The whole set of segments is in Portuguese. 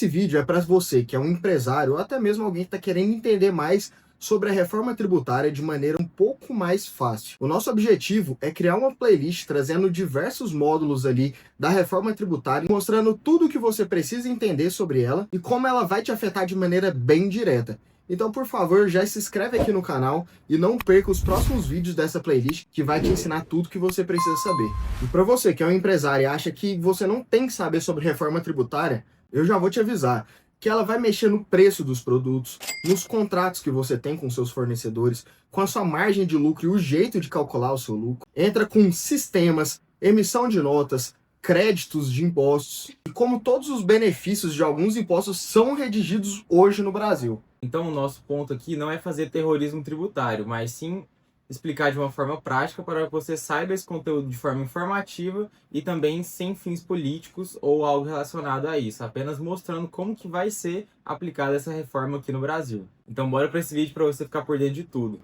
Esse vídeo é para você que é um empresário ou até mesmo alguém que está querendo entender mais sobre a reforma tributária de maneira um pouco mais fácil. O nosso objetivo é criar uma playlist trazendo diversos módulos ali da reforma tributária, mostrando tudo o que você precisa entender sobre ela e como ela vai te afetar de maneira bem direta. Então, por favor, já se inscreve aqui no canal e não perca os próximos vídeos dessa playlist que vai te ensinar tudo que você precisa saber. E para você que é um empresário e acha que você não tem que saber sobre reforma tributária, eu já vou te avisar que ela vai mexer no preço dos produtos, nos contratos que você tem com seus fornecedores, com a sua margem de lucro e o jeito de calcular o seu lucro. Entra com sistemas, emissão de notas, créditos de impostos e como todos os benefícios de alguns impostos são redigidos hoje no Brasil. Então, o nosso ponto aqui não é fazer terrorismo tributário, mas sim explicar de uma forma prática para que você saiba esse conteúdo de forma informativa e também sem fins políticos ou algo relacionado a isso, apenas mostrando como que vai ser aplicada essa reforma aqui no Brasil. Então, bora para esse vídeo para você ficar por dentro de tudo.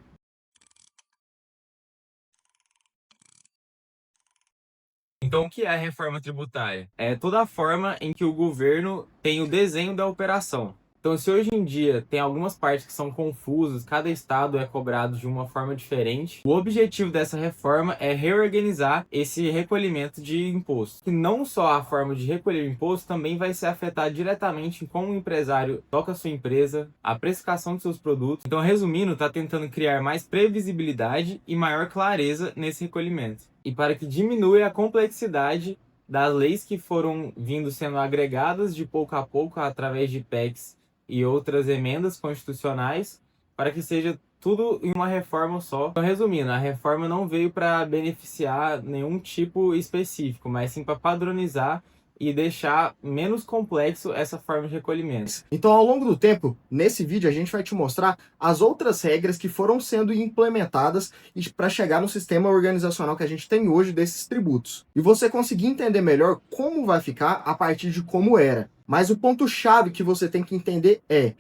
Então, o que é a reforma tributária? É toda a forma em que o governo tem o desenho da operação. Então, se hoje em dia tem algumas partes que são confusas, cada estado é cobrado de uma forma diferente, o objetivo dessa reforma é reorganizar esse recolhimento de imposto. E não só a forma de recolher o imposto também vai se afetar diretamente em como o empresário toca a sua empresa, a precificação de seus produtos. Então, resumindo, está tentando criar mais previsibilidade e maior clareza nesse recolhimento. E para que diminua a complexidade das leis que foram vindo sendo agregadas de pouco a pouco através de PECs e outras emendas constitucionais, para que seja tudo em uma reforma só. Então, resumindo, a reforma não veio para beneficiar nenhum tipo específico, mas sim para padronizar e deixar menos complexo essa forma de recolhimento. Então, ao longo do tempo, nesse vídeo a gente vai te mostrar as outras regras que foram sendo implementadas para chegar no sistema organizacional que a gente tem hoje desses tributos. E você conseguir entender melhor como vai ficar a partir de como era. Mas o ponto-chave que você tem que entender é: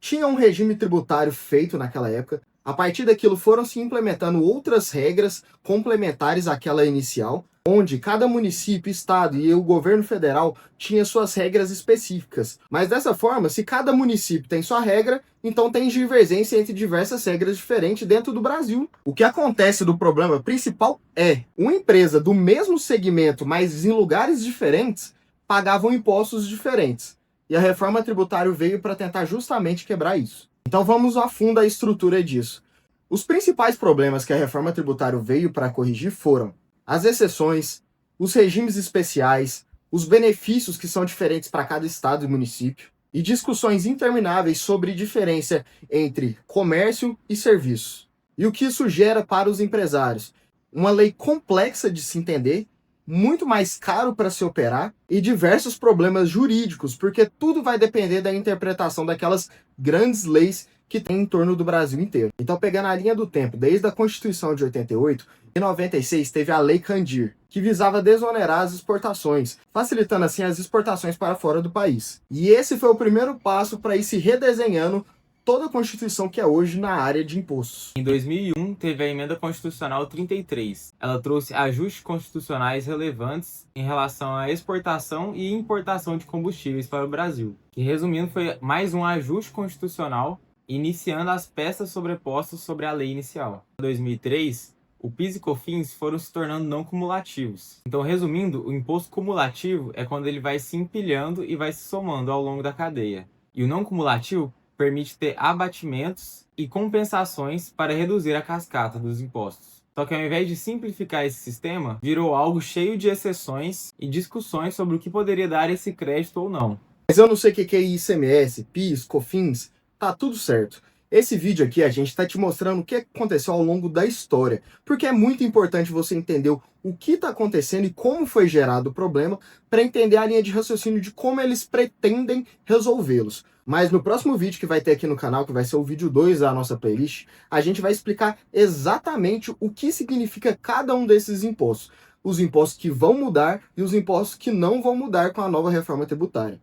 tinha um regime tributário feito naquela época, a partir daquilo foram se implementando outras regras complementares àquela inicial, onde cada município, estado e o governo federal tinha suas regras específicas. Mas dessa forma, se cada município tem sua regra, então tem divergência entre diversas regras diferentes dentro do Brasil. O que acontece do problema principal é uma empresa do mesmo segmento, mas em lugares diferentes, pagavam impostos diferentes. E a reforma tributária veio para tentar justamente quebrar isso. Então vamos a fundo a estrutura disso. Os principais problemas que a reforma tributária veio para corrigir foram as exceções, os regimes especiais, os benefícios que são diferentes para cada estado e município, e discussões intermináveis sobre diferença entre comércio e serviço. E o que isso gera para os empresários? Uma lei complexa de se entender, muito mais caro para se operar e diversos problemas jurídicos, porque tudo vai depender da interpretação daquelas grandes leis que tem em torno do Brasil inteiro. Então, pegando a linha do tempo, desde a Constituição de 88, em 96 teve a Lei Candir, que visava desonerar as exportações, facilitando assim as exportações para fora do país. E esse foi o primeiro passo para ir se redesenhando toda a Constituição que é hoje na área de impostos. Em 2001, teve a Emenda Constitucional 33. Ela trouxe ajustes constitucionais relevantes em relação à exportação e importação de combustíveis para o Brasil. Que, resumindo, foi mais um ajuste constitucional, iniciando as peças sobrepostas sobre a lei inicial. Em 2003, o PIS e COFINS foram se tornando não cumulativos. Então, resumindo, o imposto cumulativo é quando ele vai se empilhando e vai se somando ao longo da cadeia. E o não cumulativo permite ter abatimentos e compensações para reduzir a cascata dos impostos. Só que ao invés de simplificar esse sistema, virou algo cheio de exceções e discussões sobre o que poderia dar esse crédito ou não. Mas eu não sei o que é ICMS, PIS, COFINS, tá tudo certo. Esse vídeo aqui a gente está te mostrando o que aconteceu ao longo da história, porque é muito importante você entender o que está acontecendo e como foi gerado o problema para entender a linha de raciocínio de como eles pretendem resolvê-los. Mas no próximo vídeo que vai ter aqui no canal, que vai ser o vídeo 2 da nossa playlist, a gente vai explicar exatamente o que significa cada um desses impostos. Os impostos que vão mudar e os impostos que não vão mudar com a nova reforma tributária.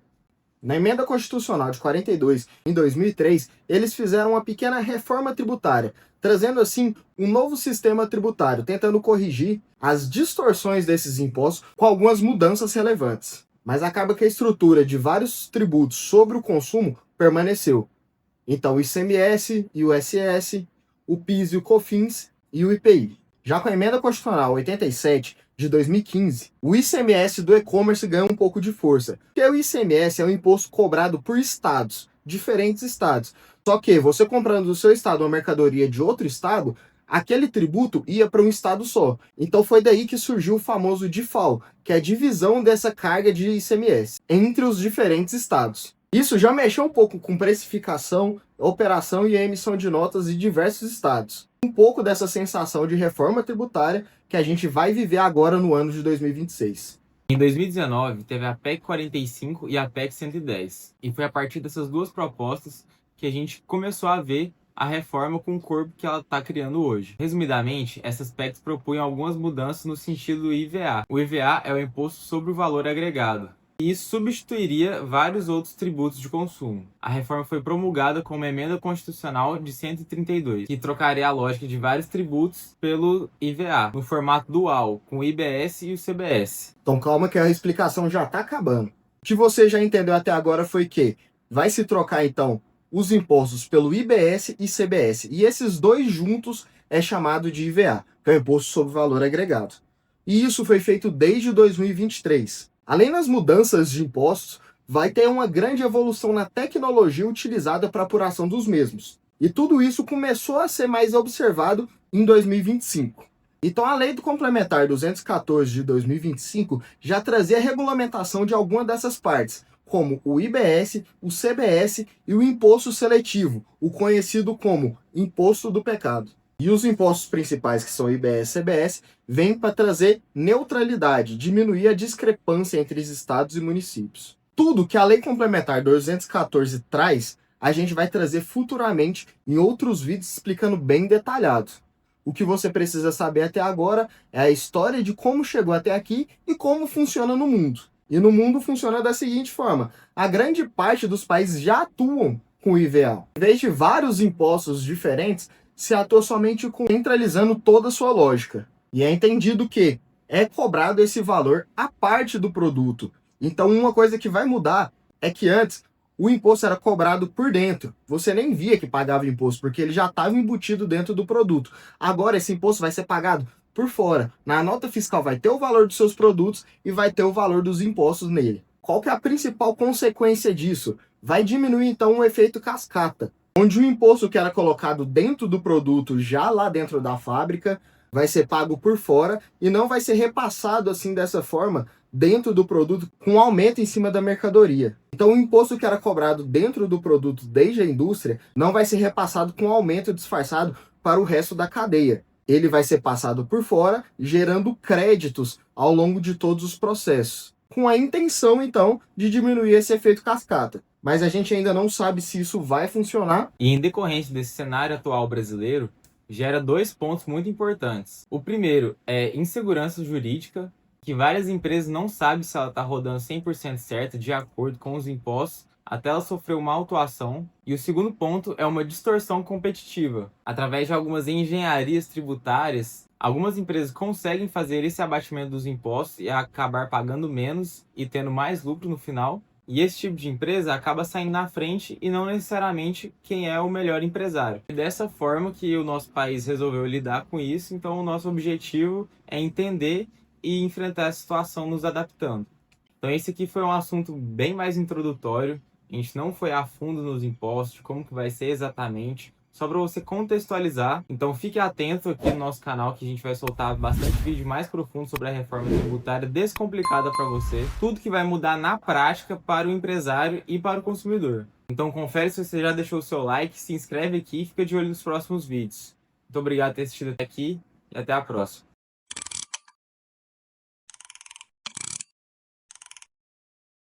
Na Emenda Constitucional de 42, em 2003, eles fizeram uma pequena reforma tributária, trazendo assim um novo sistema tributário, tentando corrigir as distorções desses impostos com algumas mudanças relevantes. mas acaba que a estrutura de vários tributos sobre o consumo permaneceu. Então, o ICMS e o ISS, o PIS e o COFINS e o IPI. Já com a Emenda Constitucional 87 de 2015, o ICMS do e-commerce ganha um pouco de força, porque o ICMS é um imposto cobrado por estados, diferentes estados. Só que você comprando do seu estado uma mercadoria de outro estado, aquele tributo ia para um estado só. Então foi daí que surgiu o famoso DIFAL, que é a divisão dessa carga de ICMS entre os diferentes estados. Isso já mexeu um pouco com precificação, operação e emissão de notas em diversos estados. Um pouco dessa sensação de reforma tributária que a gente vai viver agora no ano de 2026. Em 2019, teve a PEC 45 e a PEC 110. E foi a partir dessas duas propostas que a gente começou a ver a reforma com o corpo que ela está criando hoje. Resumidamente, essas PECs propunham algumas mudanças no sentido do IVA. O IVA é o Imposto sobre o Valor Agregado. E isso substituiria vários outros tributos de consumo. A reforma foi promulgada com uma emenda constitucional de 132, que trocaria a lógica de vários tributos pelo IVA, no formato dual, com o IBS e o CBS. Então calma que a explicação já está acabando. O que você já entendeu até agora foi que vai se trocar então os impostos pelo IBS e CBS. E esses dois juntos é chamado de IVA, que é o Imposto sobre o Valor Agregado. E isso foi feito desde 2023. Além das mudanças de impostos, vai ter uma grande evolução na tecnologia utilizada para apuração dos mesmos. E tudo isso começou a ser mais observado em 2025. Então, a Lei do Complementar 214 de 2025 já trazia a regulamentação de alguma dessas partes, como o IBS, o CBS e o Imposto Seletivo, o conhecido como Imposto do Pecado. E os impostos principais, que são IBS e CBS, vêm para trazer neutralidade, diminuir a discrepância entre os estados e municípios. Tudo que a Lei Complementar 214 traz, a gente vai trazer futuramente em outros vídeos explicando bem detalhado. O que você precisa saber até agora é a história de como chegou até aqui e como funciona no mundo. E no mundo funciona da seguinte forma: a grande parte dos países já atuam com o IVA. Em vez de vários impostos diferentes, se atua somente com centralizando toda a sua lógica. E é entendido que é cobrado esse valor à parte do produto. Então uma coisa que vai mudar é que antes o imposto era cobrado por dentro. Você nem via que pagava imposto, porque ele já estava embutido dentro do produto. Agora esse imposto vai ser pagado por fora. Na nota fiscal vai ter o valor dos seus produtos e vai ter o valor dos impostos nele. Qual que é a principal consequência disso? Vai diminuir então o efeito cascata, onde o imposto que era colocado dentro do produto, já lá dentro da fábrica, vai ser pago por fora e não vai ser repassado assim dessa forma dentro do produto com aumento em cima da mercadoria. Então o imposto que era cobrado dentro do produto desde a indústria não vai ser repassado com aumento disfarçado para o resto da cadeia. Ele vai ser passado por fora, gerando créditos ao longo de todos os processos, com a intenção então de diminuir esse efeito cascata. Mas a gente ainda não sabe se isso vai funcionar. E em decorrência desse cenário atual brasileiro, gera dois pontos muito importantes. O primeiro é insegurança jurídica, que várias empresas não sabem se ela está rodando 100% certa de acordo com os impostos, até ela sofrer uma autuação. E o segundo ponto é uma distorção competitiva. Através de algumas engenharias tributárias, algumas empresas conseguem fazer esse abatimento dos impostos e acabar pagando menos e tendo mais lucro no final. E esse tipo de empresa acaba saindo na frente e não necessariamente quem é o melhor empresário. É dessa forma que o nosso país resolveu lidar com isso, então o nosso objetivo é entender e enfrentar essa situação nos adaptando. Então esse aqui foi um assunto bem mais introdutório, a gente não foi a fundo nos impostos, como que vai ser exatamente, só para você contextualizar. Então fique atento aqui no nosso canal que a gente vai soltar bastante vídeo mais profundo sobre a reforma tributária descomplicada para você. Tudo que vai mudar na prática para o empresário e para o consumidor. Então confere se você já deixou o seu like, se inscreve aqui e fica de olho nos próximos vídeos. Muito obrigado por ter assistido até aqui e até a próxima.